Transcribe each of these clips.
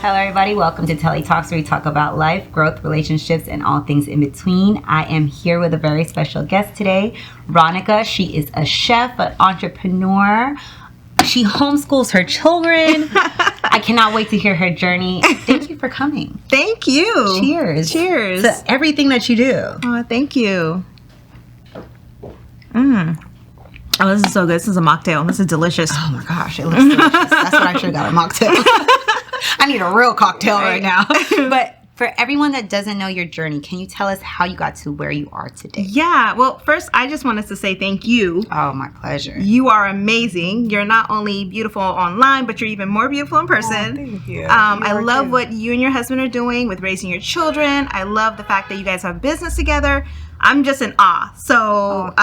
Hello, everybody. Welcome to Telli Talks, where we talk about life, growth, relationships, and all things in between. I am here with a very special guest today, Ronica. She is a chef, an entrepreneur. She homeschools her children. I cannot wait to hear her journey. Thank you for coming. Thank you. Cheers. Cheers. To everything that you do. Oh, thank you. Oh, this is so good. This is a mocktail. This is delicious. Oh my gosh, it looks delicious. That's what I should have got, a mocktail. I need a real cocktail right now. But for everyone that doesn't know your journey, can you tell us how you got to where you are today? Yeah. Well, first, I just wanted to say thank you. Oh, my pleasure. You are amazing. You're not only beautiful online, but you're even more beautiful in person. Oh, thank you. I love what you and your husband are doing with raising your children. I love the fact that you guys have business together. I'm just in awe. So,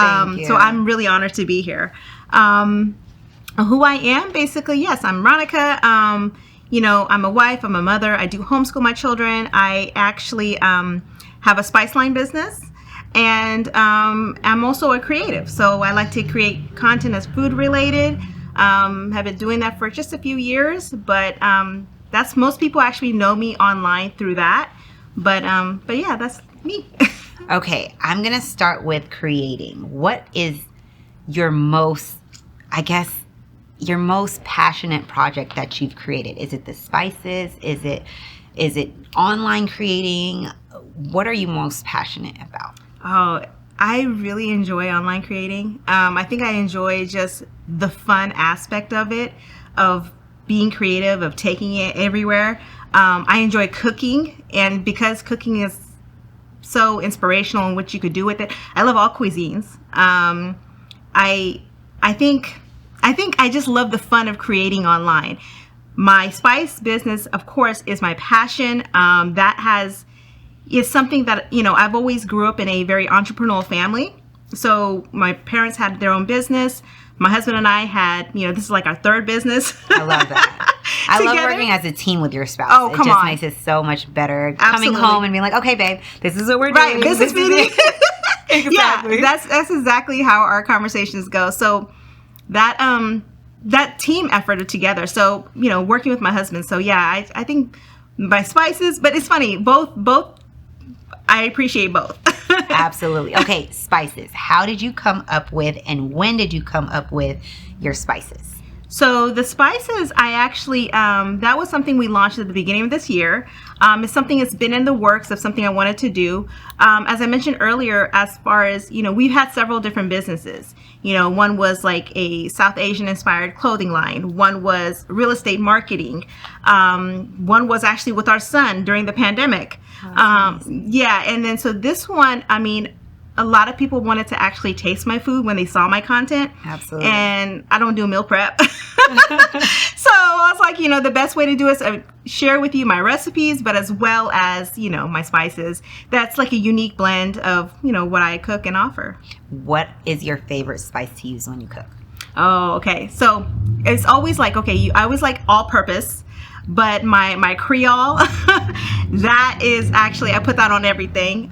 so I'm really honored to be here. Who I am, basically, yes, I'm Ronica. You know, I'm a wife, I'm a mother, I do homeschool my children. I actually have a spice line business, and I'm also a creative. So I like to create content that's food related. Have been doing that for just a few years, but that's, most people actually know me online through that. But yeah, that's me. Okay, I'm going to start with creating. What is your most, your most passionate project that you've created? Is it the spices? Is it online creating? What are you most passionate about? Oh, I really enjoy online creating. I think I enjoy just the fun aspect of it, of being creative, of taking it everywhere. I enjoy cooking, and because cooking is so inspirational in what you could do with it, I love all cuisines. I think I just love the fun of creating online. My spice business, of course, is my passion. Is something that, you know, I've always grew up in a very entrepreneurial family. So my parents had their own business. My husband and I had, you know, this is like our third business. I love that. I love working as a team with your spouse. Oh, come on. It just makes it so much better. Absolutely. Coming home and being like, okay, babe, this is what we're doing. Right, business meeting. Exactly. Yeah, that's exactly how our conversations go. So that team effort together. So, you know, working with my husband. So yeah, I think my spices, but it's funny, both I appreciate both. Absolutely. Okay, spices. How did you come up with, and when did you come up with your spices? So the spices, I actually, that was something we launched at the beginning of this year. It's something that's been in the works of something I wanted to do. As I mentioned earlier, as far as, you know, we've had several different businesses. You know, one was like a South Asian inspired clothing line. One was real estate marketing. One was actually with our son during the pandemic. Yeah. And then so this one, I mean, a lot of people wanted to actually taste my food when they saw my content. Absolutely. And I don't do meal prep. So I was like, you know, the best way to do it is share with you my recipes, but as well as, you know, my spices. That's like a unique blend of, you know, what I cook and offer. What is your favorite spice to use when you cook? Oh, okay. So it's always like, okay, I always like all purpose. But my Creole, that is actually, I put that on everything.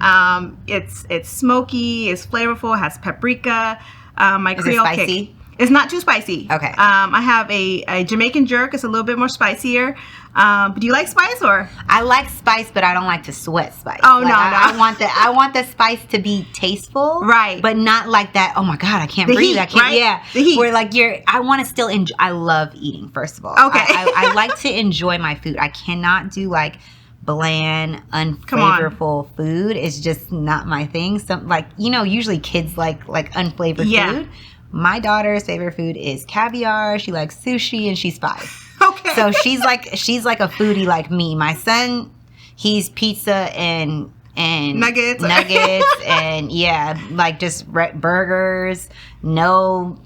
It's smoky, it's flavorful, it has paprika. My Creole it spicy? Kick. It's not too spicy. Okay. I have a Jamaican jerk. It's a little bit more spicier. But do you like spice or? I like spice, but I don't like to sweat spice. Oh, like, no. I want the spice to be tasteful. Right. But not like that, oh my God, I can't The breathe. heat, I can't, right? yeah. The heat. Where like I want to still enjoy, I love eating, first of all. Okay. I like to enjoy my food. I cannot do like bland, unflavorful food. It's just not my thing. Some, like, you know, usually kids like unflavored food. My daughter's favorite food is caviar. She likes sushi, and she's 5. Okay. So she's like a foodie like me. My son, he's pizza and nuggets and yeah, like just burgers, no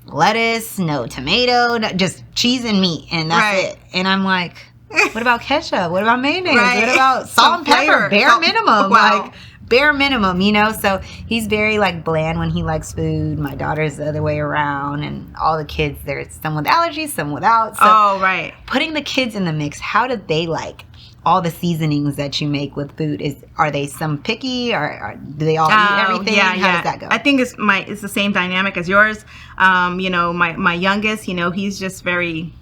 lettuce, no tomato, just cheese and meat, and that's it. And I'm like, what about ketchup? What about mayonnaise? Right. What about salt and pepper? Bare minimum. Wow. Like bare minimum, you know? So he's very like bland when he likes food. My daughter's the other way around, and all the kids, there's some with allergies, some without. So right. Putting the kids in the mix, how do they like all the seasonings that you make with food? Are they some picky, or do they all eat everything? How does that go? I think it's the same dynamic as yours. You know, my youngest, you know, he's just very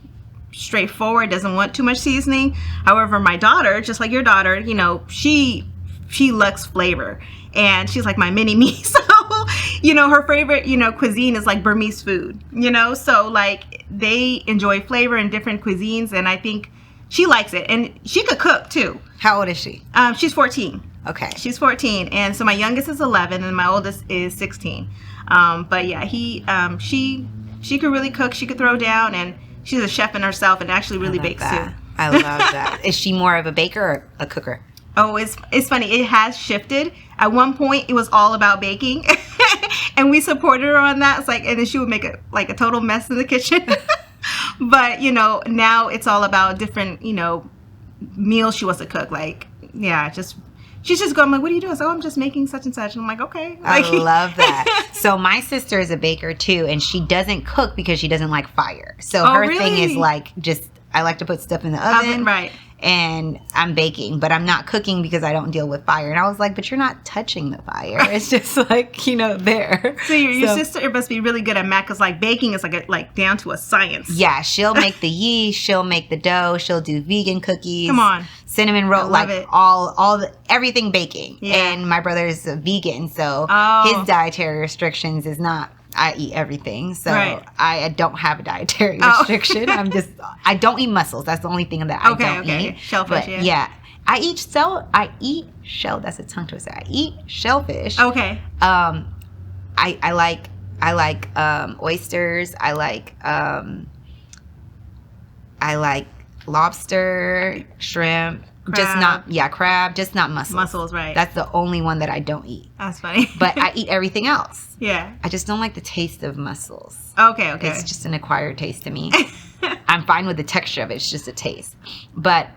straightforward, doesn't want too much seasoning. However, my daughter, just like your daughter, you know, she likes flavor, and she's like my mini me. So, you know, her favorite, you know, cuisine is like Burmese food, you know, so like they enjoy flavor in different cuisines, and I think she likes it, and she could cook too. How old is she? She's 14. Okay. She's 14, and so my youngest is 11, and my oldest is 16. But yeah, she could really cook. She could throw down, and she's a chef in herself, and actually really bakes too. I love that. Is she more of a baker or a cooker? Oh, it's funny. It has shifted. At one point, it was all about baking, and we supported her on that. It's like, and then she would make a total mess in the kitchen. But you know, now it's all about different, you know, meals she wants to cook. Like, yeah, she's just going, I'm like, what are you doing? So, I'm just making such and such. And I'm like, okay. Like, I love that. So my sister is a baker too, and she doesn't cook because she doesn't like fire. So her thing is like, I like to put stuff in the oven. Right. And I'm baking, but I'm not cooking because I don't deal with fire. And I was like, but you're not touching the fire. It's just like, you know, there. So your sister must be really good at math, because like baking is like down to a science. Yeah, she'll make the yeast, she'll make the dough, she'll do vegan cookies. Come on. Cinnamon roll, like everything baking. Yeah. And my brother's a vegan, so his dietary restrictions is not, I eat everything, so right. I don't have a dietary restriction. I don't eat mussels. That's the only thing that I don't eat. Shellfish, but, yeah. I eat shell. That's a tongue twister. I eat shellfish. Okay. I like oysters. I like lobster, shrimp. Crab. Crab, just not mussels. Mussels, right. That's the only one that I don't eat. That's funny. But I eat everything else. Yeah. I just don't like the taste of mussels. Okay. It's just an acquired taste to me. I'm fine with the texture of it. It's just a taste. But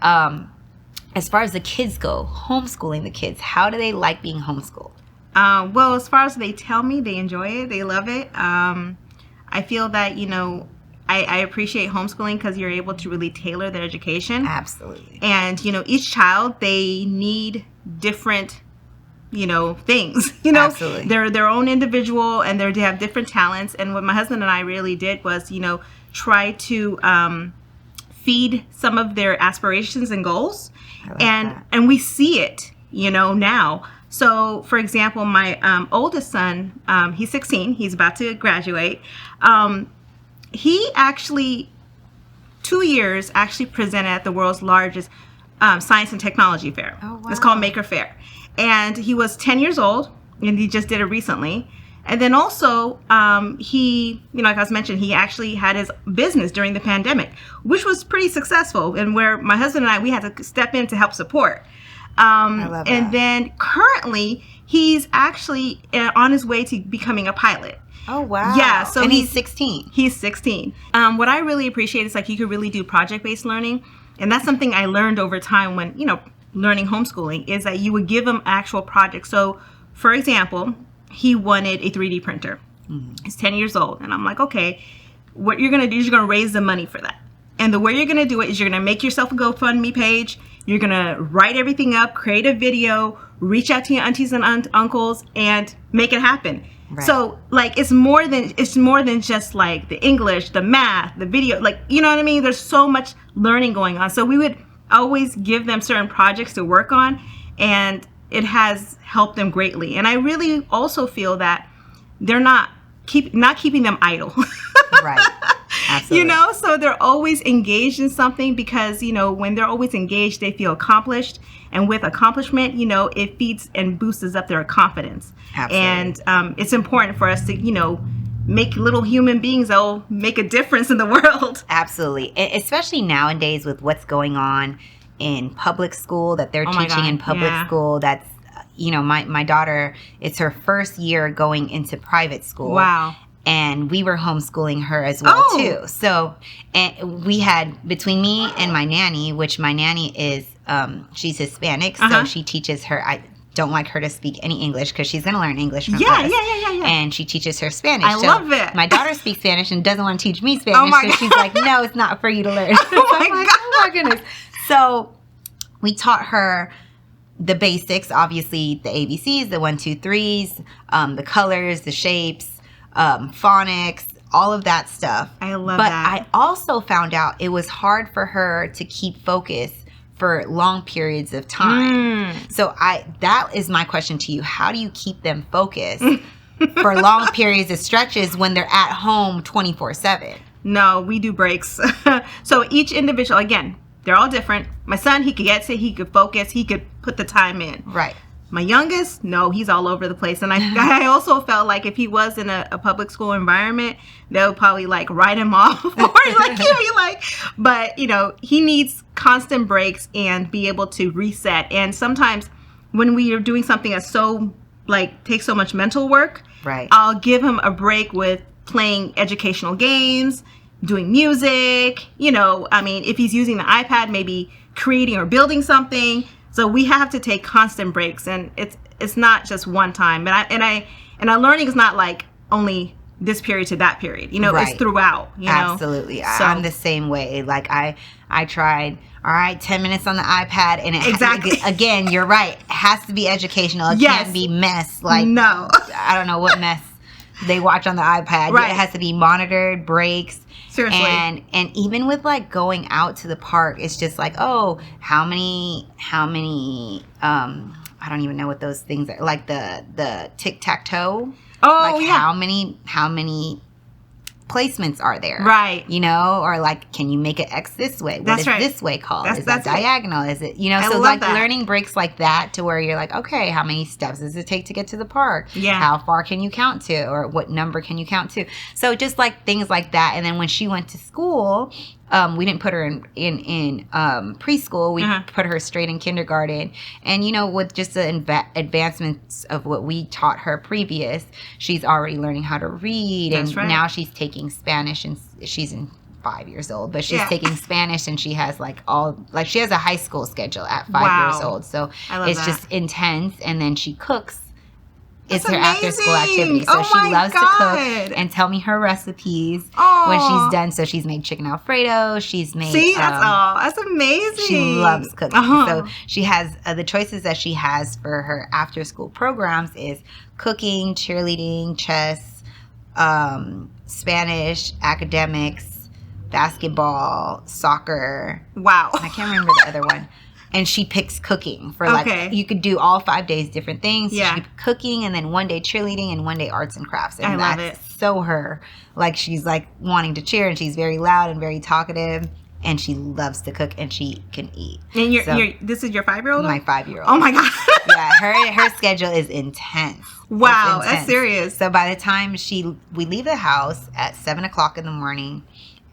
as far as the kids go, homeschooling the kids, how do they like being homeschooled? Well, as far as they tell me, they enjoy it. They love it. I feel that, you know, I appreciate homeschooling because you're able to really tailor their education. Absolutely. And, you know, each child, they need different, you know, things. You know, absolutely. They're their own individual, and they have different talents. And what my husband and I really did was, you know, try to feed some of their aspirations and goals. And we see it, you know, now. So, for example, my oldest son, he's 16. He's about to graduate. He actually, 2 years, actually presented at the world's largest science and technology fair. Oh, wow. It's called Maker Fair. And he was 10 years old, and he just did it recently. And then also, he, you know, like I was mentioning, he actually had his business during the pandemic, which was pretty successful, and where my husband and I, we had to step in to help support. I love that. And then currently, he's actually on his way to becoming a pilot. Oh, wow. Yeah. So and he's 16. He's 16. What I really appreciate is like you could really do project-based learning. And that's something I learned over time when, you know, learning homeschooling, is that you would give him actual projects. So, for example, he wanted a 3D printer. Mm-hmm. He's 10 years old. And I'm like, okay, what you're going to do is you're going to raise the money for that. And the way you're going to do it is you're going to make yourself a GoFundMe page. You're going to write everything up, create a video, reach out to your aunties and uncles, and make it happen. Right. So, like, it's more than just like the English, the math, the video, like, you know what I mean? There's so much learning going on. So we would always give them certain projects to work on, and it has helped them greatly. And I really also feel that they're not keeping them idle. Right. Absolutely. You know, so they're always engaged in something, because, you know, when they're always engaged, they feel accomplished. And with accomplishment, you know, it feeds and boosts up their confidence. Absolutely. And it's important for us to, you know, make little human beings that will make a difference in the world. Absolutely. Especially nowadays with what's going on in public school, that they're teaching in public school. That's, you know, my daughter, it's her first year going into private school. Wow. And we were homeschooling her as well, too. So, and we had, between me and my nanny, which my nanny is, she's Hispanic, so she teaches her, I don't like her to speak any English because she's going to learn English from us. Yeah. And she teaches her Spanish. I love it. My daughter speaks Spanish and doesn't want to teach me Spanish, so she's like, no, it's not for you to learn. Oh my goodness. So we taught her the basics, obviously the ABCs, the 1, 2, 3s, the colors, the shapes, phonics, all of that stuff. I love but that. I also found out it was hard for her to keep focus for long periods of time. So that is my question to you. How do you keep them focused for long periods of stretches when they're at home 24/7? No, we do breaks. So each individual, again, they're all different. My son, he could get it, he could focus, he could put the time in. Right. My youngest, no, he's all over the place. And I also felt like if he was in a public school environment, they would probably like write him off. Or like, he'd be like, but you know, he needs constant breaks and be able to reset. And sometimes when we are doing something that's so like takes so much mental work, right, I'll give him a break with playing educational games, doing music, you know, I mean, if he's using the iPad, maybe creating or building something. So we have to take constant breaks, and it's not just one time. And our learning is not like only this period to that period. You know, right. It's throughout. You know? Absolutely. So, I'm the same way. Like I tried. All right, 10 minutes on the iPad, and exactly. Again, you're right. It has to be educational. It can't be mess. Like no, I don't know what mess they watch on the iPad. Right. It has to be monitored, breaks. Seriously. And even with like going out to the park, it's just like, oh, how many I don't even know what those things are, like the tic-tac-toe. Oh, like yeah. How many placements are there? Right. You know, or like, can you make an X this way? What is this way called? Is that diagonal? Is it, you know, so like learning breaks like that to where you're like, okay, how many steps does it take to get to the park? Yeah. How far can you count to? Or what number can you count to? So just like things like that. And then when she went to school, we didn't put her in preschool. We put her straight in kindergarten. And, you know, with just the advancements of what we taught her previous, she's already learning how to read. That's right. Now she's taking Spanish, and she's 5 years old, but she's taking Spanish, and she has she has a high school schedule at 5 years old. So it's just intense. And then she cooks. It's her after school activity. So she loves to cook and tell me her recipes when she's done. So she's made chicken Alfredo. She's made. See, that's amazing. She loves cooking. So she has the choices that she has for her after school programs is cooking, cheerleading, chess, Spanish, academics, basketball, soccer. Wow. I can't remember the other one. And she picks cooking for you could do all 5 days different things. Yeah. She could cooking, and then one day cheerleading, and one day arts and crafts. And I love it. So her. Like she's like wanting to cheer, and she's very loud and very talkative, and she loves to cook, and she can eat. And this is your 5-year-old? My 5-year-old. Oh my God. Yeah, her schedule is intense. Wow, that's serious. So by the time we leave the house at 7:00 in the morning,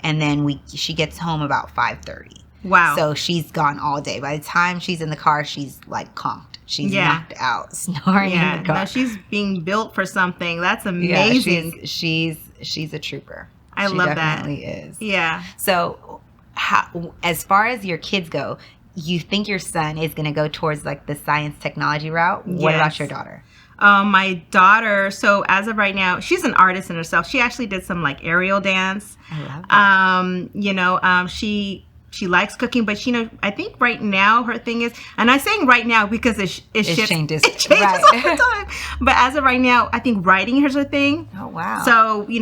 and then she gets home about 5:30. Wow. So she's gone all day. By the time she's in the car, she's like conked. She's knocked out, snoring in the car. No, she's being built for something. That's amazing. Yeah, she's a trooper. I love that. She definitely is. Yeah. So as far as your kids go, you think your son is going to go towards like the science technology route? Yes. What about your daughter? My daughter, so as of right now, she's an artist in herself. She actually did some like aerial dance. I love that. You know, she likes cooking, but I think right now her thing is, and I'm saying right now because it changes all the time. But as of right now, I think writing is her thing. Oh wow! So we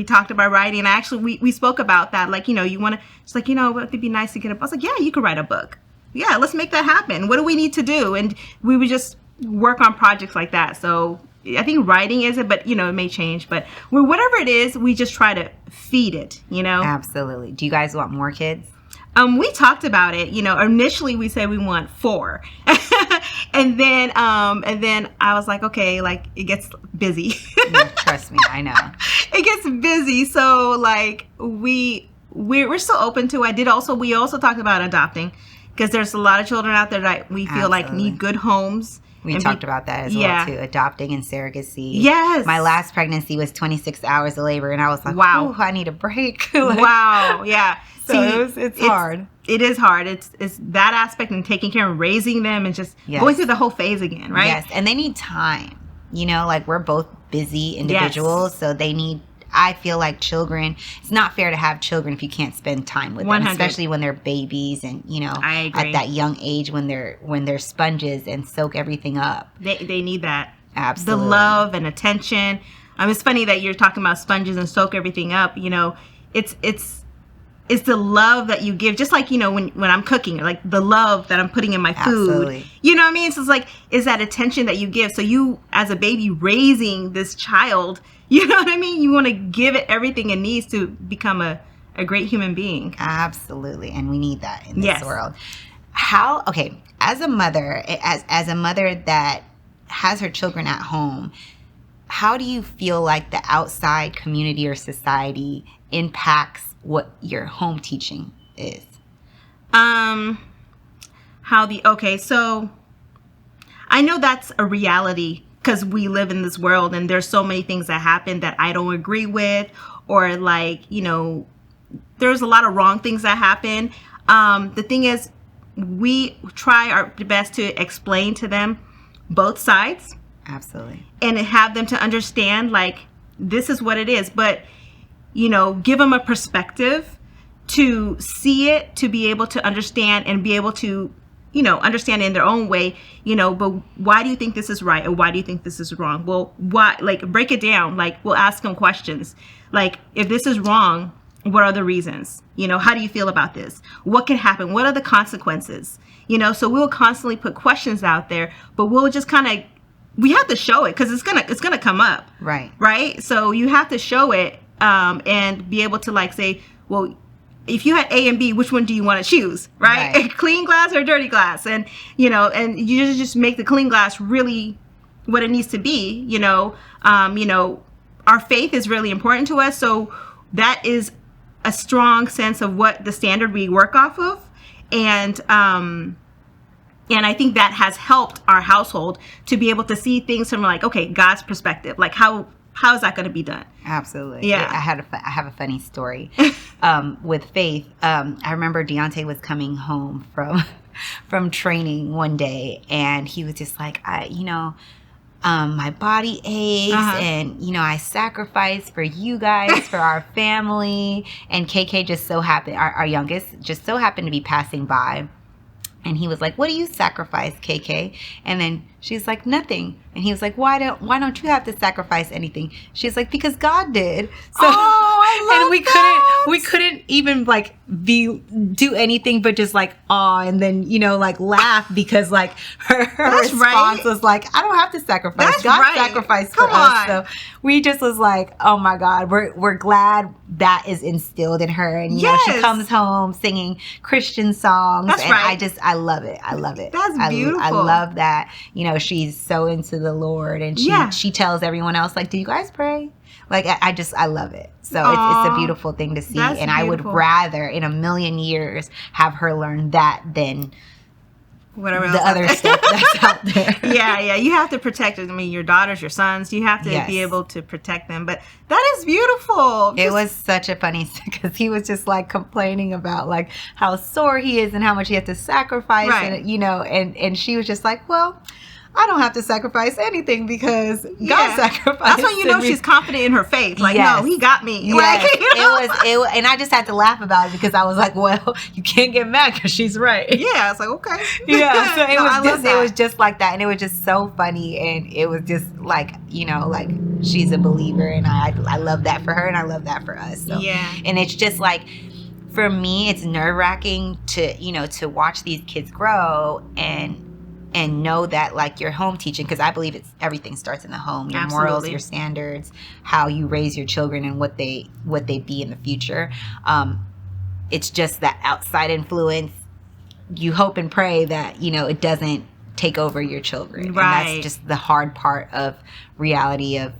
talked about writing, and actually we spoke about that. Like you want to, it's like it'd be nice to get a book. I was like, yeah, you could write a book. Yeah, let's make that happen. What do we need to do? And we would just work on projects like that. So I think writing is it, but it may change. But whatever it is, we just try to feed it. Absolutely. Do you guys want more kids? We talked about it. Initially we said we want 4, and then I was like, okay, like it gets busy. Trust me, I know. It gets busy, so like we're still open to it. We also talked about adopting, because there's a lot of children out there that we feel like need good homes. We talked about that as well, too. Adopting and surrogacy. Yes. My last pregnancy was 26 hours of labor, and I was like, wow, I need a break. Wow. Yeah. So it's hard. It is hard. It's that aspect, and taking care and raising them, and just going through the whole phase again, right? Yes. And they need time. Like we're both busy individuals, so they need, I feel like children, it's not fair to have children if you can't spend time with 100. them, especially when they're babies and, I agree. at that young age when they're sponges and soak everything up. They need that. Absolutely. The love and attention. It's funny that you're talking about sponges and soak everything up. It's the love that you give, just like, when I'm cooking, like the love that I'm putting in my food. Absolutely. You know what I mean? So it's like, is that attention that you give. So you, as a baby raising this child, you know what I mean? You want to give it everything it needs to become a great human being. Absolutely. And we need that in this world. As a mother, as a mother that has her children at home, how do you feel like the outside community or society impacts what your home teaching is? So I know that's a reality because we live in this world and there's so many things that happen that I don't agree with, or like, there's a lot of wrong things that happen. The thing is, we try our best to explain to them both sides. Absolutely. And have them to understand, like, this is what it is. But, give them a perspective to see it, to be able to understand and be able to, understand in their own way, but why do you think this is right? Or why do you think this is wrong? Well, why, like, break it down. Like, we'll ask them questions. Like, if this is wrong, what are the reasons? How do you feel about this? What can happen? What are the consequences? So we'll constantly put questions out there, but we'll just we have to show it because it's gonna come up. Right. So you have to show it and be able to, like, say, well, if you had A and B, which one do you want to choose? Right. Clean glass or dirty glass? And and you just make the clean glass really what it needs to be. Our faith is really important to us, so that is a strong sense of what the standard we work off of, and I think that has helped our household to be able to see things from, like, okay, God's perspective. Like, how is that going to be done? Absolutely. Yeah. I have a funny story with Faith. I remember Deontay was coming home from training one day, and he was just like, my body aches, and I sacrifice for you guys, for our family. And KK just so happened, our youngest, just so happened to be passing by. And he was like, what do you sacrifice, KK? And then she's like, nothing. And he was like, why don't you have to sacrifice anything? She's like, because God did. So, I love and we couldn't even, like, do anything but just, like, awe, and then, like, laugh, because, like, her response was like, I don't have to sacrifice. That's God right. sacrificed Come for us. on. So we just was like, oh my God, we're glad that is instilled in her. And she comes home singing Christian songs. That's and right. I love it. I love it. That's beautiful. I love that, she's so into the Lord, and she tells everyone else, like, do you guys pray? Like, I love it. So it's a beautiful thing to see. That's and beautiful. I would rather in a million years have her learn that than whatever the other stuff that's out there. Yeah. You have to protect it. I mean, your daughters, your sons, you have to be able to protect them. But that is beautiful. It was such a funny, because he was just, like, complaining about, like, how sore he is and how much he had to sacrifice. Right. And, and she was just like, well, I don't have to sacrifice anything because God sacrificed. That's when you know she's confident in her faith. Like, no, he got me. Yes. Like, it was, and I just had to laugh about it because I was like, well, you can't get mad because she's right. Yeah, it's like, okay. Yeah, so it was just like that, and it was just so funny, and it was just like, like, she's a believer, and I love that for her, and I love that for us. So. Yeah. And it's just like, for me, it's nerve-wracking to watch these kids grow and know that, like, your home teaching, because I believe everything starts in the home. Your morals, your standards, how you raise your children, and what they be in the future. It's just that outside influence. You hope and pray that it doesn't take over your children. Right. And that's just the hard part of reality of.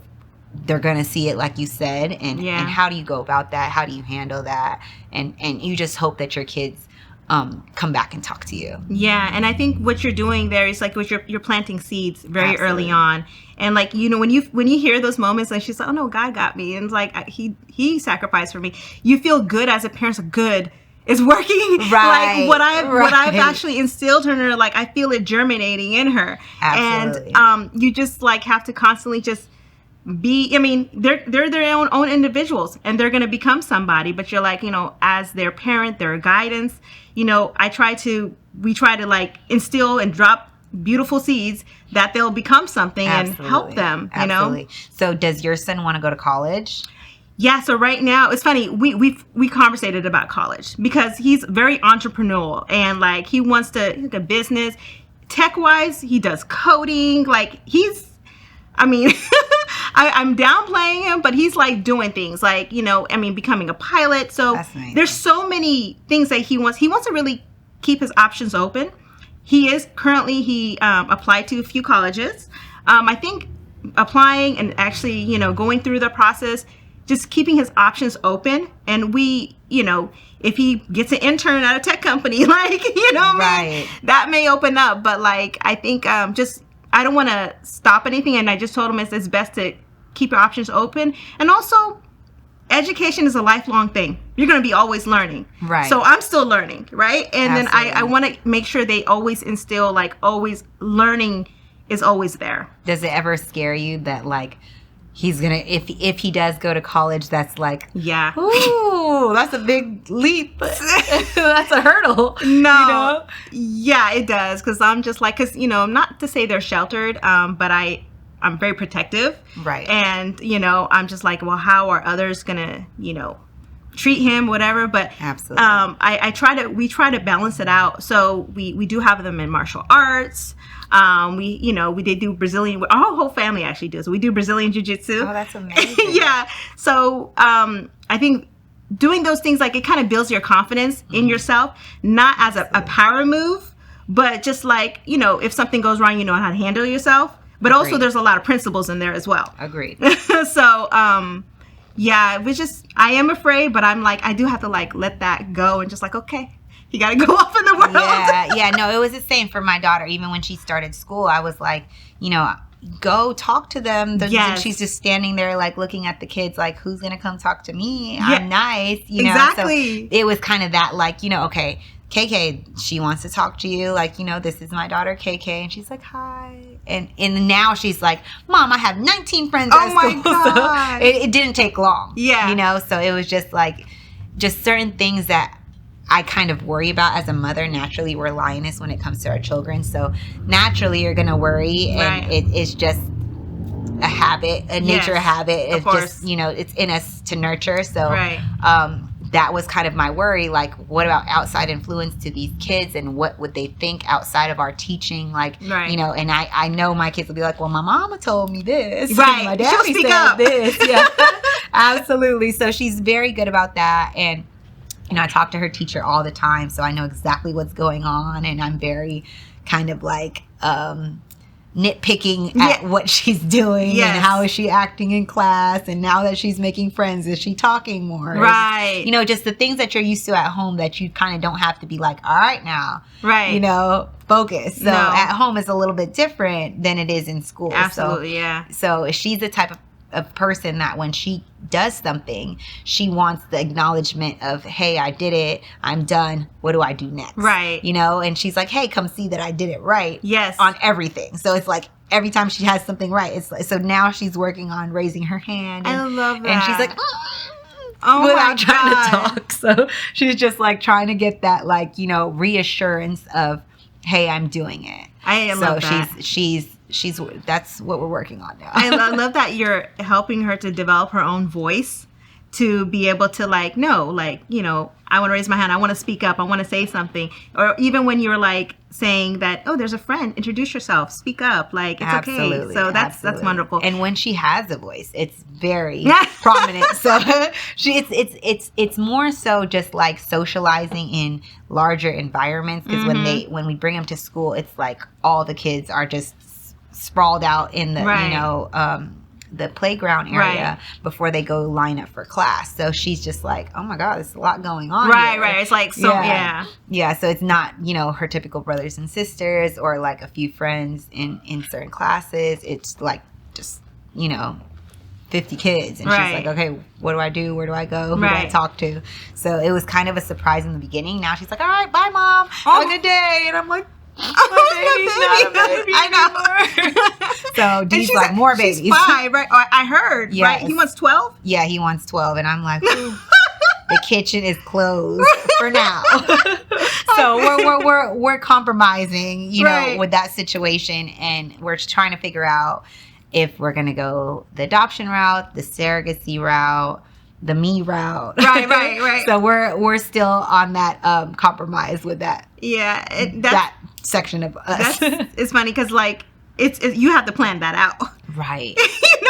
They're going to see it, like you said, and how do you go about that? How do you handle that? And you just hope that your kids come back and talk to you. Yeah, and I think what you're doing there is, like, you're planting seeds very early on, and, like, when you hear those moments, like, she's like, oh no, God got me, and it's like, he sacrificed for me. You feel good as a parent. Good is working. Right. Like, what I've actually instilled in her, like, I feel it germinating in her. Absolutely. And you just, like, have to constantly just be, I mean, they're their own individuals, and they're going to become somebody, but you're like, as their parent, their guidance, we try to, like, instill and drop beautiful seeds that they'll become something and help them, you know? So does your son want to go to college? Yeah, so right now, it's funny, we conversated about college because he's very entrepreneurial and like he's like a business. Tech-wise, he does coding. Like I'm downplaying him, but he's like doing things like, becoming a pilot. So there's so many things that he wants. He wants to really keep his options open. He applied to a few colleges. I think applying and actually, going through the process, just keeping his options open. And if he gets an intern at a tech company, like, that may open up. But like, I think I don't want to stop anything. And I just told him it's best to keep your options open. And also, education is a lifelong thing. You're going to be always learning. Right. So I'm still learning, right? And then I want to make sure they always instill, like, always learning is always there. Does it ever scare you that, like, he's going to, if he does go to college, that's like, ooh, that's a big leap. That's a hurdle. No. Yeah, it does. Because I'm just like, not to say they're sheltered, but I'm very protective. Right. And, I'm just like, well, how are others going to, treat him, whatever. But absolutely. We try to balance it out. So we do have them in martial arts. We did do Brazilian. Our whole family actually does. We do Brazilian jiu-jitsu. Oh, that's amazing. Yeah. So I think doing those things, like, it kind of builds your confidence in yourself, not as a power move, but just like, if something goes wrong, you know how to handle yourself. But also there's a lot of principles in there as well. Agreed. So, yeah, I am afraid, but I'm like, I do have to like let that go and just like, okay, you got to go off in the world. Yeah. No, it was the same for my daughter. Even when she started school, I was like, go talk to them. She's just standing there like looking at the kids like, who's going to come talk to me? Yeah. I'm nice. Exactly. So it was kind of that like, okay, KK, she wants to talk to you. Like, this is my daughter, KK. And she's like, hi. And now she's like, Mom, I have 19 friends at school. Oh, my God. So it didn't take long. Yeah. So it was just like, certain things that I kind of worry about as a mother. Naturally, we're lionists when it comes to our children. So naturally, you're going to worry. And it's just a habit, a nature habit. It's just, it's in us to nurture. So that was kind of my worry. Like, what about outside influence to these kids, and what would they think outside of our teaching? Like, and I know my kids will be like, well, my mama told me this. Right. My daddy said this. Yeah, absolutely. So she's very good about that. And, I talk to her teacher all the time. So I know exactly what's going on. And I'm very kind of like, nitpicking at what she's doing and how is she acting in class, and now that she's making friends, is she talking more? Right. Just the things that you're used to at home that you kind of don't have to be like, all right now, focus. So at home it's a little bit different than it is in school. Absolutely. So she's the type of person that when she does something, she wants the acknowledgement of, hey, I did it, I'm done, what do I do next? Right. And she's like, hey, come see that I did it right. Yes. On everything. So it's like every time she has something right, it's like, so now she's working on raising her hand. I love that. And she's like, without trying to talk. So she's just like trying to get that like, reassurance of, hey, I'm doing it. I love that. She's that's what we're working on now. I love that you're helping her to develop her own voice, to be able to like, no, like, I want to raise my hand, I want to speak up, I want to say something. Or even when you're like saying that, oh, there's a friend, introduce yourself, speak up, like, it's okay. So that's wonderful. And when she has a voice, it's very prominent. So it's more so just like socializing in larger environments, because when we bring them to school, it's like all the kids are just sprawled out in the the playground area before they go line up for class. So she's just like, oh my God, there's a lot going on here. It's like, so yeah, so it's not her typical brothers and sisters or like a few friends in certain classes. It's like just 50 kids, and she's like, okay, what do I do, where do I go, who do I talk to? So it was kind of a surprise in the beginning. Now she's like, all right, bye, Mom, have a good day. And I'm like, my baby's not a baby anymore. So Dee's like, more babies. She's 5, right? I heard, right? He wants 12? Yeah, he wants 12. And I'm like, the kitchen is closed for now. So So we're compromising, you know, with that situation, and we're trying to figure out if we're gonna go the adoption route, the surrogacy route, the me route. Right. So we're still on that compromise with that. Yeah, that section of us. It's funny because like it's you have to plan that out. Right. You know,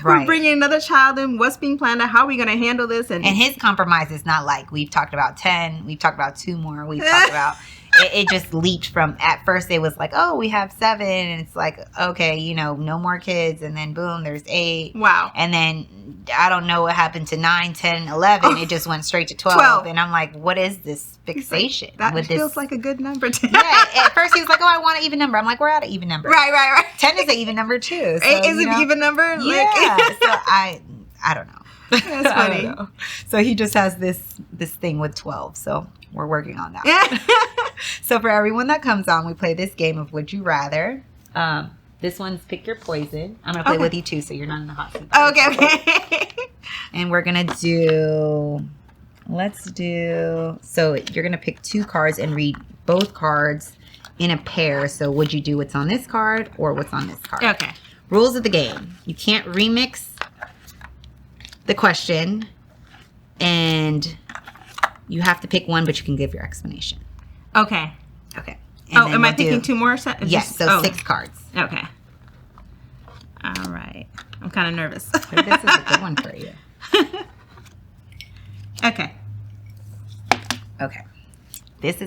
we're bringing another child in. What's being planned out? How are we going to handle this? And his compromise is not like we've talked about 10. We've talked about 2 more. We've talked about. It just leaped from, at first it was like, oh, we have 7, and it's like, okay, you know, no more kids, and then boom, there's 8. Wow. And then I don't know what happened to 9, 10, 11. It just went straight to 12. And I'm like, what is this fixation? Like, that feels like a good number. Yeah, at first he was like, oh, I want an even number. I'm like, we're at an even number. Right. 10 is an even number too. So, 8 is an even number? Yeah. So I don't know. That's funny. So he just has this thing with 12. So we're working on that. So for everyone that comes on, we play this game of Would You Rather. This one's Pick Your Poison. I'm going to play with you too, so you're not in the hot seat. Okay. And we're going to so you're going to pick 2 cards and read both cards in a pair. So would you do what's on this card or what's on this card? Okay. Rules of the game. You can't remix the question, and you have to pick one, but you can give your explanation. Okay. And am I thinking 2 more? Yes, so 6 cards. Okay. All right. I'm kind of nervous. This is a good one for you. Okay. This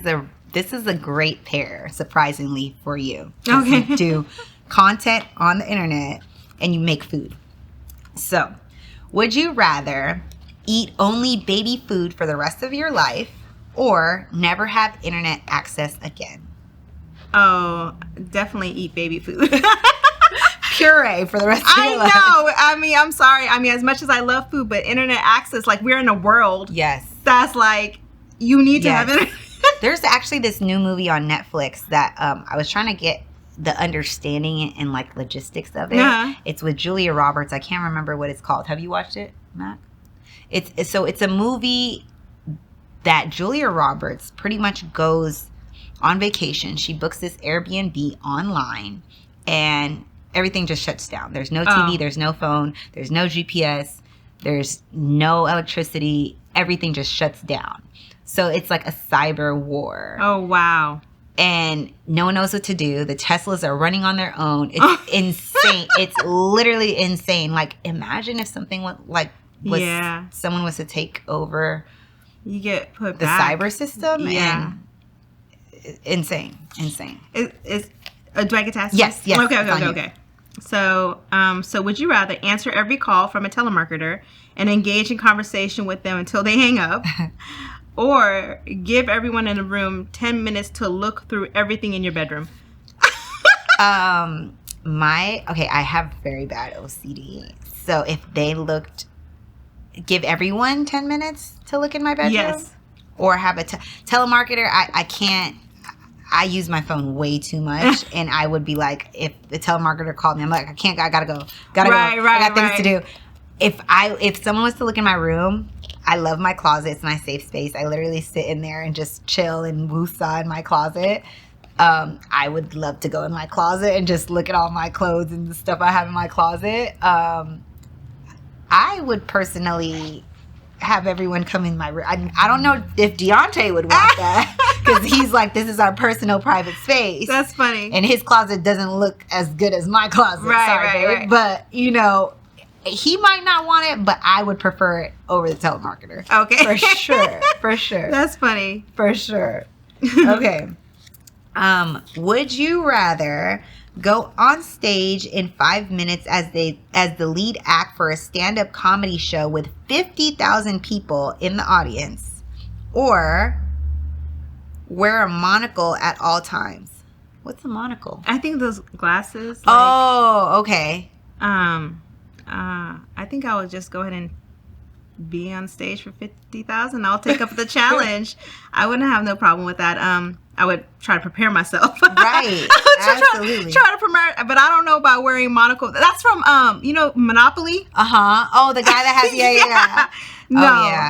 is a great pair, surprisingly, for you. Okay. You do content on the internet and you make food. So, would you rather eat only baby food for the rest of your life or never have internet access again? Oh, definitely eat baby food. Puree for the rest of your life. I know. I mean, I'm sorry. I mean, as much as I love food, but internet access, like we're in a world. Yes. That's like, you need to have internet. There's actually this new movie on Netflix that I was trying to get the understanding and like logistics of it. Uh-huh. It's with Julia Roberts. I can't remember what it's called. Have you watched it, Mac? It's a movie that Julia Roberts pretty much goes on vacation. She books this Airbnb online and everything just shuts down. There's no TV, there's no phone, there's no GPS, there's no electricity. Everything just shuts down. So it's like a cyber war. Oh, wow. And no one knows what to do. The Teslas are running on their own. It's insane. It's literally insane. Like, imagine if something someone was to take over. You get put the back. cyber system. Yeah. And insane. Do I get to ask? Yes. Okay. So would you rather answer every call from a telemarketer and engage in conversation with them until they hang up, or give everyone in the room 10 minutes to look through everything in your bedroom? I have very bad OCD. So if they give everyone 10 minutes to look in my bedroom? Yes. Or have a telemarketer, I can't. I use my phone way too much, and I would be like, if the telemarketer called me, I'm like, I can't. I gotta go. I got things to do. If someone was to look in my room, I love my closet. It's my safe space. I literally sit in there and just chill and woosah in my closet. I would love to go in my closet and just look at all my clothes and the stuff I have in my closet. I would personally have everyone come in my room. I don't know if Deontay would want that, because he's like, this is our personal private space. That's funny. And his closet doesn't look as good as my closet. Right. But, he might not want it, but I would prefer it over the telemarketer. Okay. For sure. That's funny. For sure. Okay. Would you rather go on stage in 5 minutes as the lead act for a stand-up comedy show with 50,000 people in the audience, or wear a monocle at all times? What's a monocle? I think those glasses. Okay. I think I would just go ahead and be on stage for 50,000. I'll take up the challenge. I wouldn't have no problem with that. I would try to prepare myself. Right. Absolutely. Try to prepare, but I don't know about wearing monocle. That's from Monopoly. Oh, the guy that has yeah. No,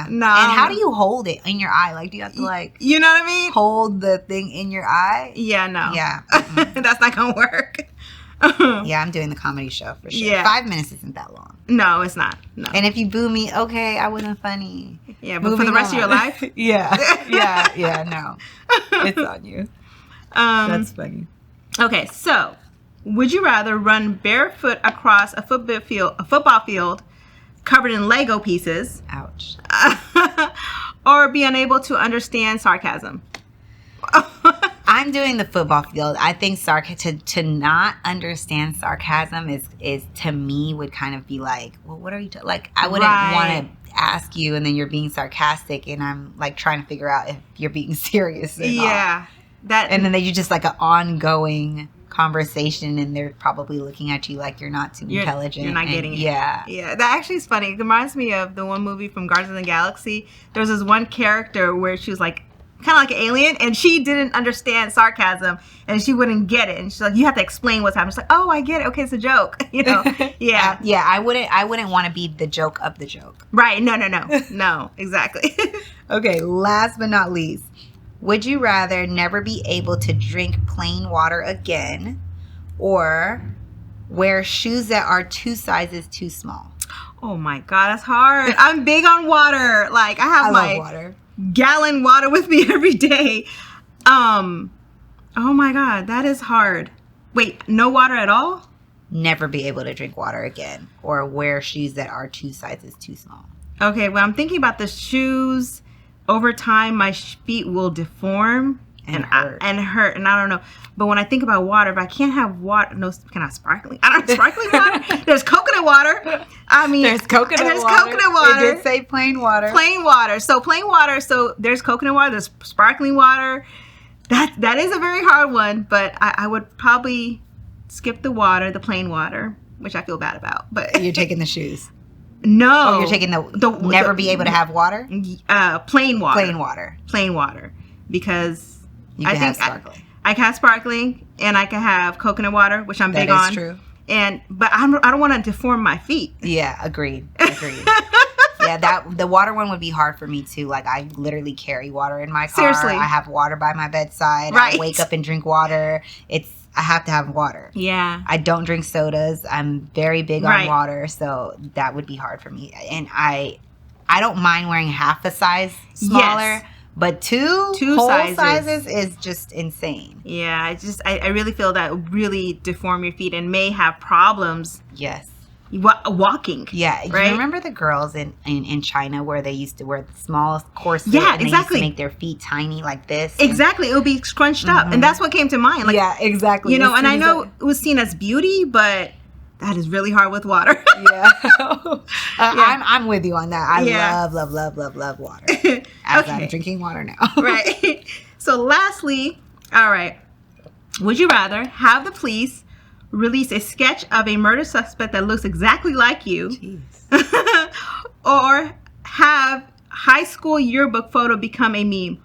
no. And how do you hold it in your eye? Like, do you have to like, you know what I mean? Hold the thing in your eye? Yeah, no. Yeah. That's not gonna work. Yeah, I'm doing the comedy show for sure. Yeah. 5 minutes isn't that long. No, it's not. No. And if you boo me, okay, I wasn't funny. Yeah, but for the rest of your life? yeah, no. It's on you. That's funny. Okay, so would you rather run barefoot across a football field covered in Lego pieces? Ouch. Or be unable to understand sarcasm? I'm doing the football field. I think to not understand sarcasm is to me would kind of be like, well, what are you like? I wouldn't want to ask you, and then you're being sarcastic, and I'm like trying to figure out if you're being serious or not. And then you just like an ongoing conversation, and they're probably looking at you like you're not too intelligent. You're not getting it. Yeah. That actually is funny. It reminds me of the one movie from Guardians of the Galaxy. There's this one character where she was like kind of like an alien, and she didn't understand sarcasm, and she wouldn't get it, and she's like, you have to explain what's happening. She's like, oh, I get it, okay, it's a joke. Yeah. I wouldn't want to be the joke of the joke. Right. No, exactly. Okay, last but not least, would you rather never be able to drink plain water again, or wear shoes that are 2 sizes too small? Oh my God, that's hard. I'm big on water. Like, I love water. Gallon water with me every day. Oh my God, that is hard. Wait, no water at all? Never be able to drink water again, or wear shoes that are 2 sizes too small. Okay, well, I'm thinking about the shoes. Over time, my feet will deform and hurt. And I don't know. But when I think about water, if I can't have water, can I have sparkling? I don't have sparkling water. There's coconut water. I mean, there's coconut water. It did say plain water. Plain water. So plain water. So there's coconut water. There's sparkling water. That is a very hard one. But I would probably skip the plain water, which I feel bad about. But you're taking the shoes. No. Oh, you're taking the be able to have water? Plain water. Plain water. Because you can have sparkling. I can have sparkling, and I can have coconut water, which I'm big on. That is true. But I don't want to deform my feet. Yeah, agreed. Yeah, the water one would be hard for me too. Like, I literally carry water in my car. Seriously. I have water by my bedside. Right. I wake up and drink water. I have to have water. Yeah. I don't drink sodas. I'm very big on water, so that would be hard for me. And I don't mind wearing half a size smaller. Yes. But two whole sizes is just insane. Yeah, I really feel that really deform your feet and may have problems. Yes. Walking. Yeah. Right? You remember the girls in China where they used to wear the smallest corset? Yeah, and exactly. They used to make their feet tiny like this. Exactly. It would be scrunched up. And that's what came to mind. Like, yeah, exactly. And I know it was seen as beauty, but that is really hard with water. Yeah. I'm with you on that. I love water. As I'm drinking water now. Right. So lastly, all right. Would you rather have the police release a sketch of a murder suspect that looks exactly like you? Jeez. Or have high school yearbook photo become a meme?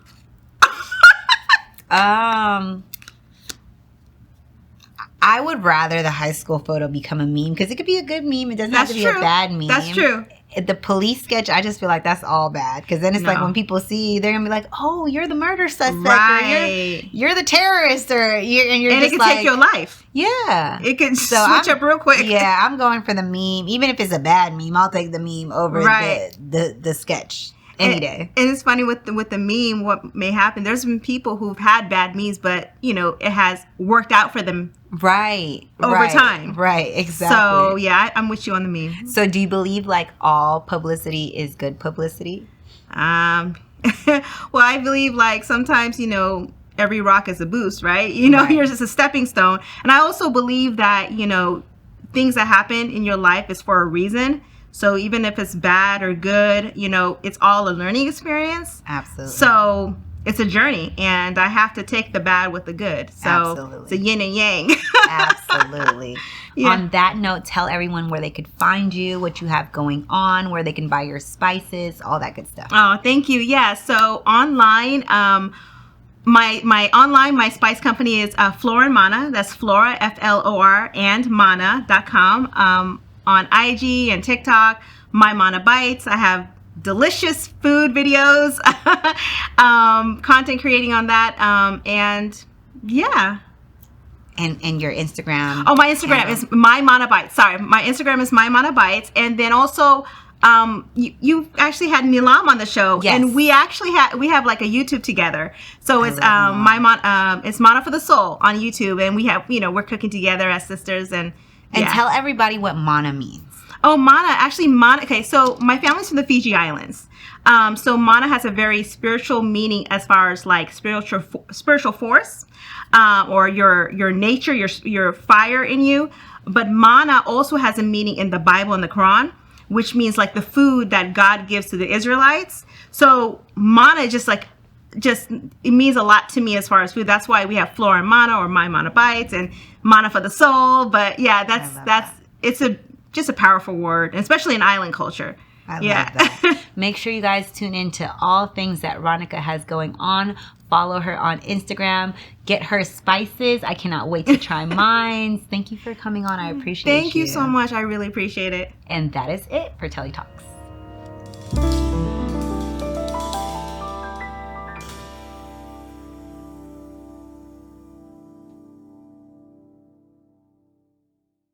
I would rather the high school photo become a meme, because it could be a good meme. It doesn't have to be a bad meme. That's true. The police sketch, I just feel like that's all bad, because then it's like when people see, they're gonna be like, "Oh, you're the murder suspect, right? Or you're the terrorist, or you're and just it can take your life. Yeah, it can switch up real quick. Yeah, I'm going for the meme, even if it's a bad meme. I'll take the meme over the sketch any day. And it's funny with the meme, what may happen. There's been people who've had bad memes, but it has worked out for them. Right. Over time. Right, exactly. So, yeah, I'm with you on the meme. So, do you believe, like, all publicity is good publicity? Well, I believe, like, sometimes, every rock is a boost, right? You're just a stepping stone. And I also believe that, things that happen in your life is for a reason. So, even if it's bad or good, it's all a learning experience. Absolutely. So, it's a journey, and I have to take the bad with the good. So absolutely. It's a yin and yang. Absolutely. Yeah. On that note, tell everyone where they could find you, what you have going on, where they can buy your spices, all that good stuff. Oh, thank you. Yeah. So online, my spice company is Flora and Mana. That's Flora, FLOR, and Mana.com. On IG and TikTok, My Mana Bites. I have delicious food videos, content creating on that, and yeah. And your Instagram. Oh, my Instagram is My Mana Bites. Sorry, my Instagram is My Mana Bites, and then also you actually had Nilam on the show, yes. And we have like a YouTube together. So it's it's Mana for the Soul on YouTube, and we have we're cooking together as sisters, and tell everybody what Mana means. Oh, Mana. Okay, so my family's from the Fiji Islands. So Mana has a very spiritual meaning as far as like spiritual force, or your nature, your fire in you. But Mana also has a meaning in the Bible and the Quran, which means like the food that God gives to the Israelites. So Mana it means a lot to me as far as food. That's why we have Flora and Mana, or My Mana Bites, and Mana for the Soul. But yeah, it's just a powerful word, especially in island culture. I love that. Make sure you guys tune in to all things that Ronica has going on. Follow her on Instagram. Get her spices. I cannot wait to try mine. Thank you for coming on. I appreciate you. Thank you so much. I really appreciate it. And that is it for Telli Talks.